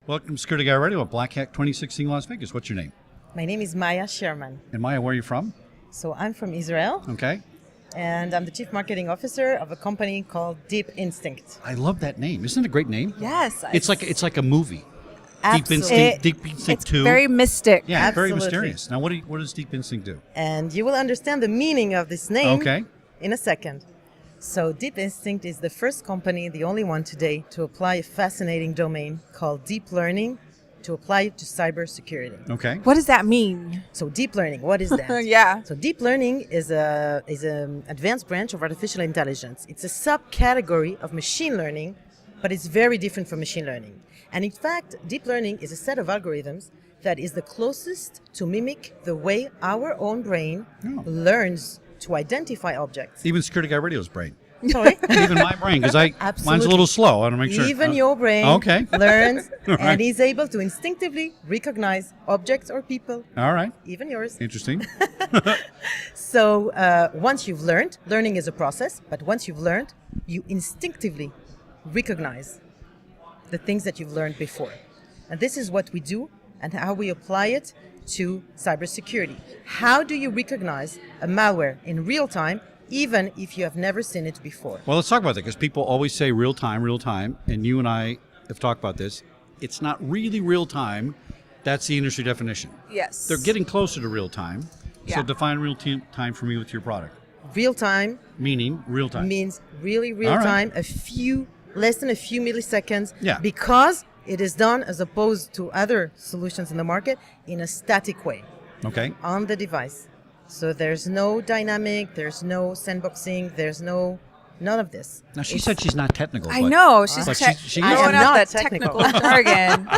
Welcome to Security Guy Radio at Black Hat 2016 Las Vegas. What's your name? My name is Maya Schirmann. And Maya, where are you from? So I'm from Israel. Okay. And I'm the Chief Marketing Officer of a company called Deep Instinct. I love that name. Isn't it a great name? Yes. It's like a movie. Absolutely. Deep Instinct It's 2. very mystic. Yeah, Absolutely. very mysterious. Now, what does Deep Instinct do? And you will understand the meaning of this name Okay. in a second. So Deep Instinct is the first company, the only one today, to apply a fascinating domain called deep learning to apply it to cybersecurity. Okay. What does that mean? So deep learning, what is that? Yeah. So deep learning is an advanced branch of artificial intelligence. It's a subcategory of machine learning, but it's very different from machine learning. And in fact, deep learning is a set of algorithms that is the closest to mimic the way our own brain learns to identify objects. Even Security Guy Radio's brain. Sorry? Even my brain, because mine's Absolutely. a little slow. I want to make sure. Even your brain Okay. learns Right. and is able to instinctively recognize objects or people, All right. even yours. Interesting. So once you've learned, learning is a process, but once you've learned, you instinctively recognize the things that you've learned before. And this is what we do and how we apply it to cybersecurity. How do you recognize a malware in real time, even if you have never seen it before? Well, let's talk about that, because people always say real time, and you and I have talked about this. It's not really real time. That's the industry definition. Yes. They're getting closer to real time. So Yeah. define real time for me with your product. Real time Meaning real time. means really real All right. time, less than a few milliseconds, Yeah. because it is done, as opposed to other solutions in the market, in a static way Okay. on the device. So there's no dynamic, there's no sandboxing, there's none of this. Now, she It's- said she's not technical. I but- know. She's But she I throwing am out not that technical. jargon.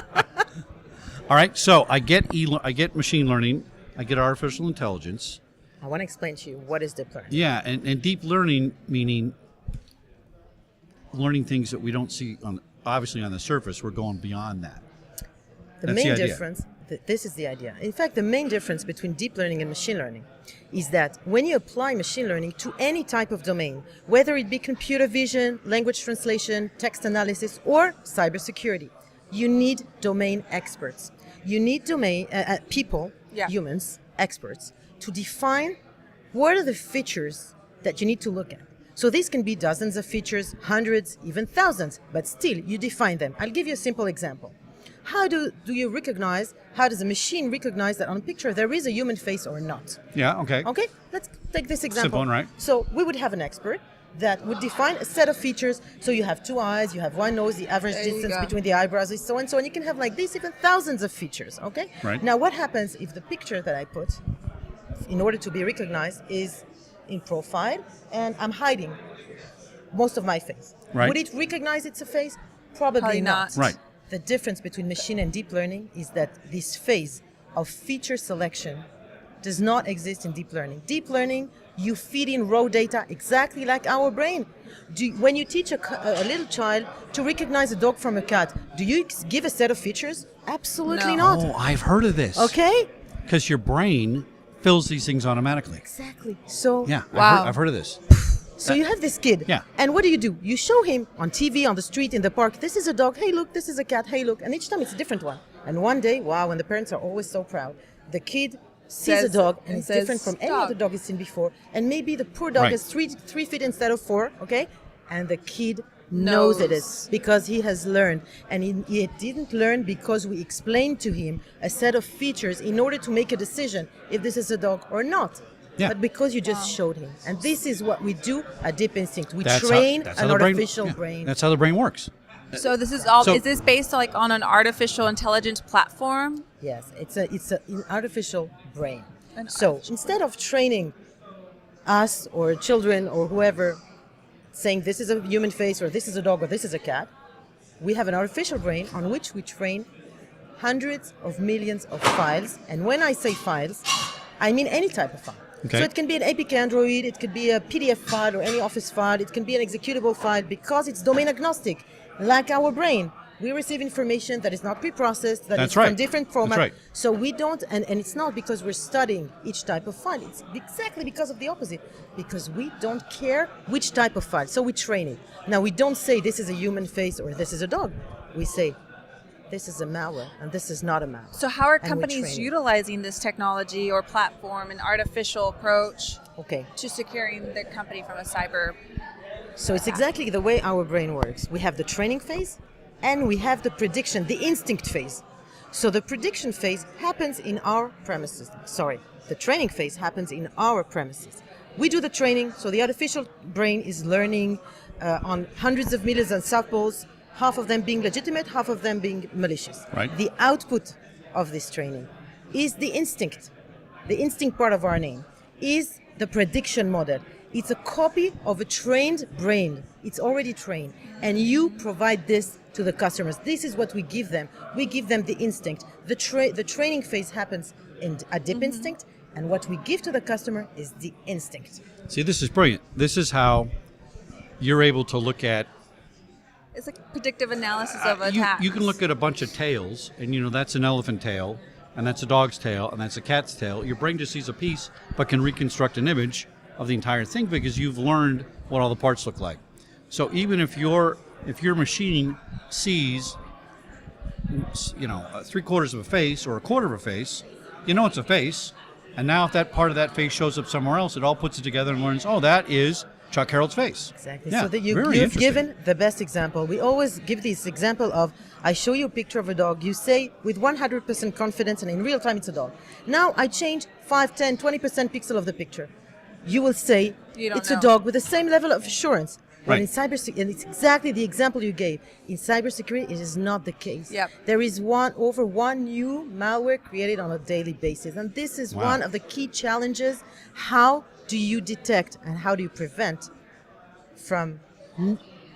All right. So I get machine learning. I get artificial intelligence. I want to explain to you what is deep learning. Yeah, and deep learning meaning learning things that we don't see obviously on the surface. We're going beyond that. The That's main the idea. difference, this is the idea. In fact, the main difference between deep learning and machine learning is that when you apply machine learning to any type of domain, whether it be computer vision, language translation, text analysis, or cybersecurity, you need domain experts. You need people, humans, experts, to define what are the features that you need to look at. So these can be dozens of features, hundreds, even thousands, but still you define them. I'll give you a simple example. How does a machine recognize that on a picture there is a human face or not? Yeah. Okay. Okay, let's take this example. Simple one, right? So we would have an expert that would define a set of features. So you have two eyes, you have one nose, the average There you distance go. between the eyebrows is so and so, and you can have like this, even thousands of features, okay? Right. Now what happens if the picture that I put, in order to be recognized, is in profile and I'm hiding most of my face? Right. Would it recognize it's a face? Probably Probably not. not. Right. The difference between machine and deep learning is that this phase of feature selection does not exist in deep learning. Deep learning, you feed in raw data exactly like our brain. When you teach a little child to recognize a dog from a cat, do you give a set of features? Absolutely No. not. Oh, I've heard of this. Okay? Because your brain fills these things automatically. Exactly. So Yeah. Wow. I've heard of this. So you have this kid. Yeah. And what do? You show him on TV, on the street, in the park, this is a dog, hey look, this is a cat, hey look. And each time it's a different one. And one day, wow, and the parents are always so proud, the kid sees a Says- dog and and it's says, different from any "Stop." other dog he's seen before. And maybe the poor dog Right. has three feet instead of 4, okay? And the kid knows it is because he has learned. And he didn't learn because we explained to him a set of features in order to make a decision if this is a dog or not. Yeah. But because you just showed him. And this is what we do at Deep Instinct. We That's train how an the artificial yeah, brain. That's how the brain works. So this is all. So- Is this based like on an artificial intelligence platform? Yes, it's an artificial brain. An So artificial instead of training us or children or whoever saying this is a human face or this is a dog or this is a cat, we have an artificial brain on which we train hundreds of millions of files. And when I say files, I mean any type of file. Okay. So it can be an APK Android, it could be a PDF file or any Office file, it can be an executable file because it's domain agnostic, like our brain. We receive information that is not pre-processed, that That's is right. from different That's formats. right. So we don't, and it's not because we're studying each type of file. It's exactly because of the opposite. Because we don't care which type of file. So we train it. Now we don't say this is a human face or this is a dog. We say this is a malware and this is not a malware. So how are And we companies train it. utilizing this technology or platform and artificial approach Okay. to securing their company from a cyber? So it's exactly the way our brain works. We have the training phase and we have the prediction, the instinct phase. So the prediction phase happens in our premises. The training phase happens in our premises. We do the training, so the artificial brain is learning on hundreds of millions of samples, half of them being legitimate, half of them being malicious. Right. The output of this training is the instinct. The instinct part of our name is the prediction model. It's a copy of a trained brain. It's already trained. And you provide this to the customers. This is what we give them. We give them the instinct. The training phase happens in a deep instinct, and what we give to the customer is the instinct. See, this is brilliant. This is how you're able to look at. It's like predictive analysis of attacks. You can look at a bunch of tails, and that's an elephant tail, and that's a dog's tail, and that's a cat's tail. Your brain just sees a piece, but can reconstruct an image of the entire thing because you've learned what all the parts look like. So even if your machine sees, three-quarters of a face or a quarter of a face, it's a face. And now if that part of that face shows up somewhere else, it all puts it together and learns, that is Chuck Harold's face. Exactly. Yeah, So that very you've interesting. given the best example. We always give this example of, I show you a picture of a dog. You say with 100% confidence, and in real time it's a dog. Now I change 5, 10, 20% pixel of the picture. You will say You don't it's know. a dog with the same level of assurance. But Right. in cybersecurity, and it's exactly the example you gave. In cybersecurity, it is not the case. Yep. There is over one new malware created on a daily basis. And this is Wow. one of the key challenges. How do you detect and how do you prevent from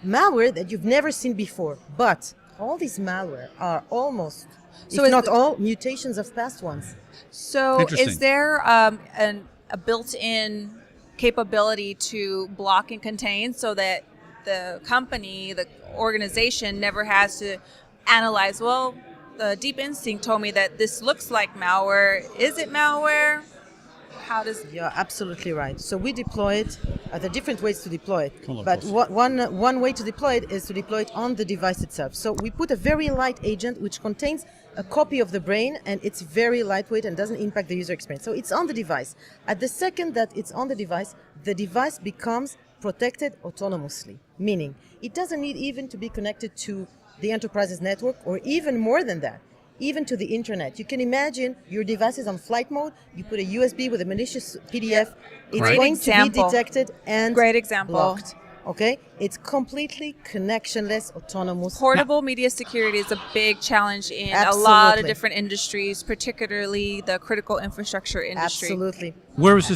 malware that you've never seen before? But all these malware are almost, So if is not the- all, mutations of past ones. So Interesting. is there a built-in capability to block and contain so that the company, the organization never has to analyze, well, the deep instinct told me that this looks like malware. Is it malware? How does... You're absolutely right. So we deploy it. There are different ways to deploy it. Come on, But boss. one way to deploy it is to deploy it on the device itself. So we put a very light agent which contains a copy of the brain, and it's very lightweight and doesn't impact the user experience. So it's on the device. At the second that it's on the device becomes protected autonomously, meaning it doesn't need even to be connected to the enterprise's network, or even more than that, even to the internet. You can imagine your device is on flight mode, you put a USB with a malicious PDF, it's Right. going Example. to be detected and Great example. blocked. Okay? It's completely connectionless, autonomous. Portable media security is a big challenge in a lot of Absolutely. different industries, particularly the critical infrastructure industry. Absolutely. Where was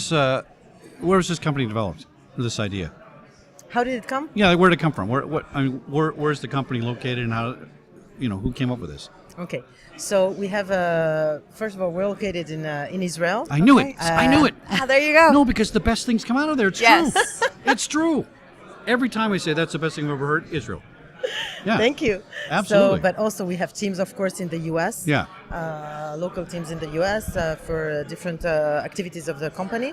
this company developed? This idea? How did it come? Yeah, where did it come from? Where's the company located, and how? Who came up with this? Okay. So we have first of all, we're located in Israel. I knew Okay. it. I knew it. Ah, there you go. No, because the best things come out of there. It's Yes. true. It's true. Every time I say that's the best thing I've ever heard, Israel. Yeah. Thank you. Absolutely. So, but also we have teams, of course, in the U.S. Yeah. Local teams in the U.S. For different activities of the company.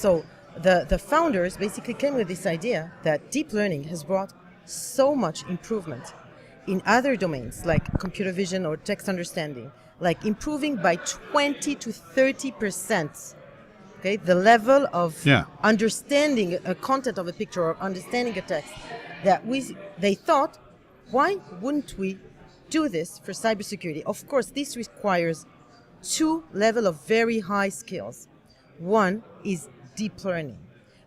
So the founders basically came with this idea that deep learning has brought so much improvement in other domains like computer vision or text understanding, like improving by 20 to 30%. Okay, the level of Yeah. understanding a content of a picture or understanding a text, that they thought, why wouldn't we do this for cybersecurity? Of course, this requires two levels of very high skills. One is deep learning,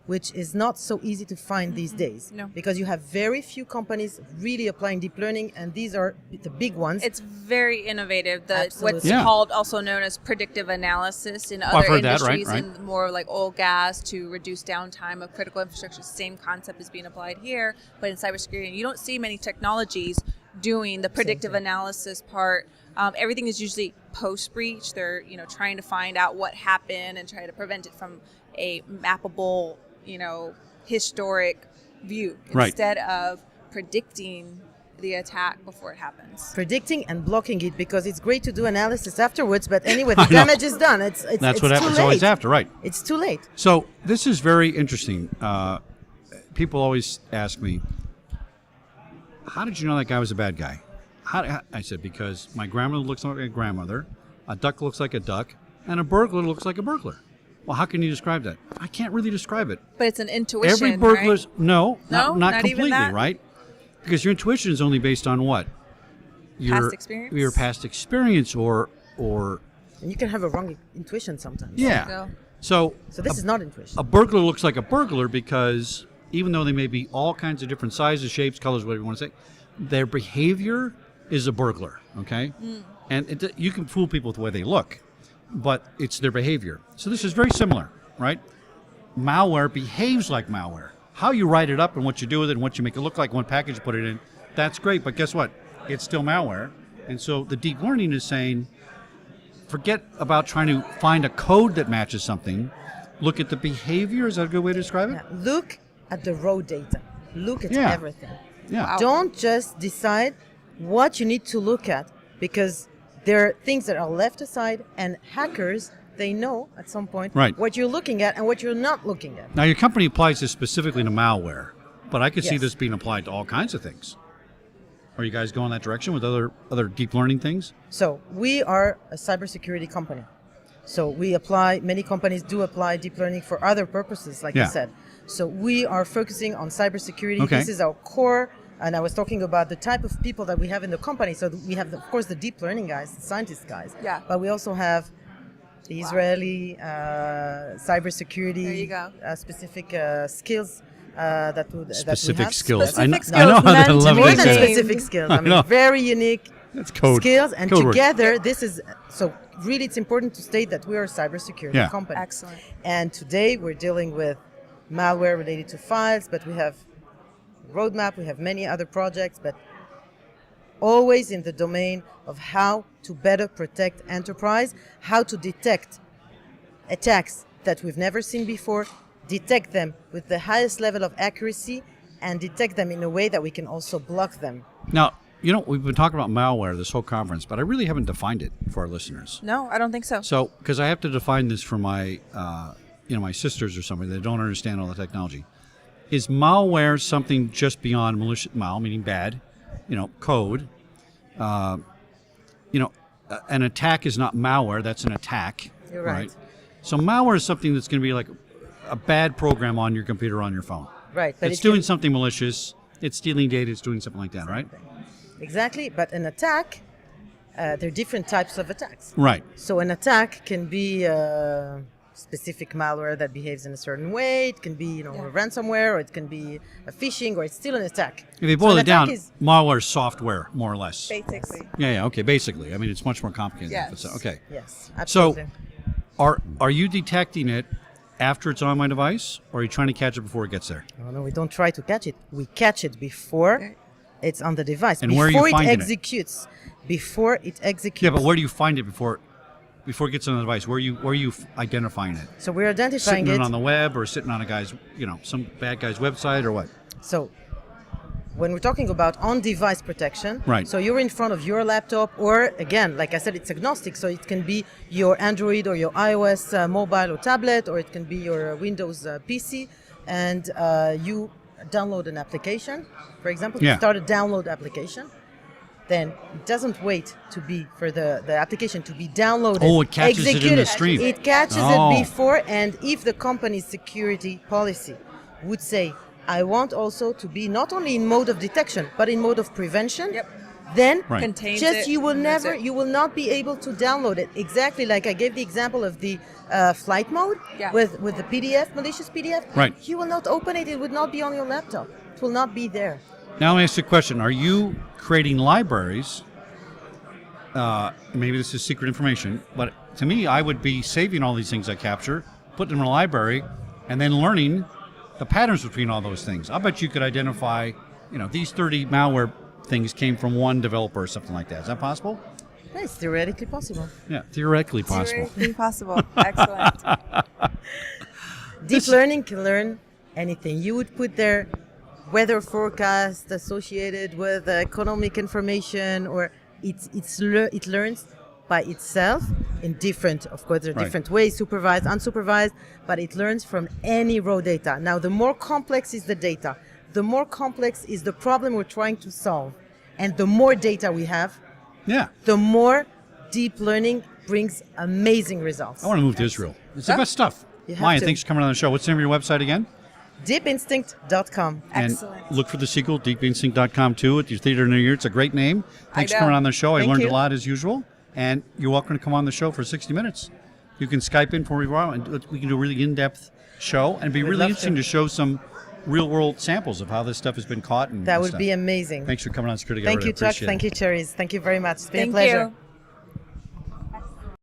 which is not so easy to find these days, No. because you have very few companies really applying deep learning, and these are the big ones. It's very innovative. What's Absolutely. Yeah. called, also known as predictive analysis in I've other heard that, right, industries, right. and more like oil, gas, to reduce downtime of critical infrastructure. Same concept is being applied here, but in cybersecurity, you don't see many technologies doing the predictive thing. analysis part. Everything is usually post-breach. They're trying to find out what happened and try to prevent it from a mappable, historic view, Right. instead of predicting the attack before it happens. predicting and blocking it, because it's great to do analysis afterwards, but anyway, I the know. damage is done. It's That's it's what too happens late. always after, right? It's too late. So this is very interesting. People always ask me, how did you know that guy was a bad guy? I said, because my grandmother looks like a grandmother, a duck looks like a duck, and a burglar looks like a burglar. Well, how can you describe that? I can't really describe it. But it's an intuition. Every burglar's right? no, No? not Not even completely, that? right? Because your intuition is only based on what? Past experience? Your past experience, or And you can have a wrong intuition sometimes. yeah. Go. So This is not intuition. a burglar looks like a burglar because even though they may be all kinds of different sizes, shapes, colors, whatever you want to say, their behavior is a burglar, okay? And you can fool people with the way they look, but it's their behavior. So this is very similar, right? Malware behaves like malware. How you write it up and what you do with it and what you make it look like, what package you put it in, that's great, but guess what? It's still malware. And so the deep learning is saying, forget about trying to find a code that matches something. Look at the behavior. Is that a good way to describe it? Yeah. Look at the raw data. Look at Yeah. everything. Yeah. Wow. Don't just decide what you need to look at, because there are things that are left aside, and hackers, they know at some point Right. what you're looking at and what you're not looking at. Now, your company applies this specifically to malware, but I could see Yes. this being applied to all kinds of things. Are you guys going that direction with other deep learning things? So we are a cybersecurity company. So many companies do apply deep learning for other purposes, like Yeah. you said. So we are focusing on cybersecurity. Okay. This is our core. And I was talking about the type of people that we have in the company. So we have, of course, the deep learning guys, the scientist guys. Yeah. But we also have the Israeli cybersecurity There you go. specific skills that we Specific have. skills. Specific I skills know. I meant to love be More it. than named. specific skills. I mean, know. very unique That's code. skills, and Code word. together this is so really it's important to state that we are a cybersecurity Yeah. company. Excellent. And today we're dealing with malware related to files, but we have roadmap, we have many other projects, but always in the domain of how to better protect enterprise, how to detect attacks that we've never seen before, detect them with the highest level of accuracy, and detect them in a way that we can also block them. Now, you know, we've been talking about malware this whole conference, but I really haven't defined it for our listeners. No, I don't think so. So, because I have to define this for my, my sisters or somebody that don't understand all the technology. Is malware something just beyond malicious, meaning bad, code? An attack is not malware; that's an attack. You're right. So malware is something that's going to be like a bad program on your computer, on your phone. Right. But It's it doing can- something malicious. It's stealing data. It's doing something like that, right? Exactly. But an attack, there are different types of attacks. Right. So an attack can be specific malware that behaves in a certain way. It can be, a ransomware, or it can be a phishing, or it's still an attack. If you So boil an it down, attack is- malware is software, more or less. Basically. Yeah. Okay. Basically, I mean, it's much more complicated. Yes. Than that. Okay. Yes, So, absolutely. are you detecting it after it's on my device, or are you trying to catch it before it gets there? No, we don't try to catch it. We catch it before it's on the device. And before where are you it finding it? executes. Before it executes. Yeah, but where do you find it before it gets on the device? Where are you identifying it? So we're identifying Sitting it. on the web, or sitting on a guy's, some bad guy's website, or what? So when we're talking about on-device protection, Right. so you're in front of your laptop, or again, like I said, it's agnostic, so it can be your Android or your iOS mobile or tablet, or it can be your Windows PC, and you download an application, for example, Yeah. you start a download application, then it doesn't wait for the application to be downloaded. Oh, it catches it in the executed. stream. It catches Oh. it before, and if the company's security policy would say, I want also to be not only in mode of detection, but in mode of prevention, Yep. then Right. Contains just it, you will removes never, it. you will not be able to download it. Exactly like I gave the example of the flight mode Yeah. with the PDF, malicious PDF. Right. You will not open it. It would not be on your laptop. It will not be there. Now let me ask you a question. Are you creating libraries? Maybe this is secret information, but to me, I would be saving all these things I capture, putting them in a library, and then learning the patterns between all those things. I bet you could identify, these 30 malware things came from one developer or something like that. Is that possible? Yeah, it's theoretically possible. Yeah, theoretically possible. Theoretically possible. Excellent. Deep learning can learn anything. You would put there weather forecast associated with economic information, or it learns by itself in different, of course, there are Right. different ways, supervised, unsupervised, but it learns from any raw data. Now, the more complex is the data, the more complex is the problem we're trying to solve. And the more data we have, Yeah. the more deep learning brings amazing results. I want to move to Israel. It's the Yeah. best stuff. You have Maya, to. thanks for coming on the show. What's the name of your website again? Deepinstinct.com. Excellent. And look for the sequel, deepinstinct.com, too, at your theater near you. It's a great name. Thanks for know. coming on the show. I Thank learned you. a lot as usual. And you're welcome to come on the show for 60 minutes. You can Skype in for me, and we can do a really in-depth show. And it'd be We'd really love interesting to show some real-world samples of how this stuff has been caught. And That and would stuff. be amazing. Thanks for coming on Security Thank Guy. you, Chuck. Appreciate it. Thank you, Cherries. Thank you very much. It's been Thank a pleasure. you.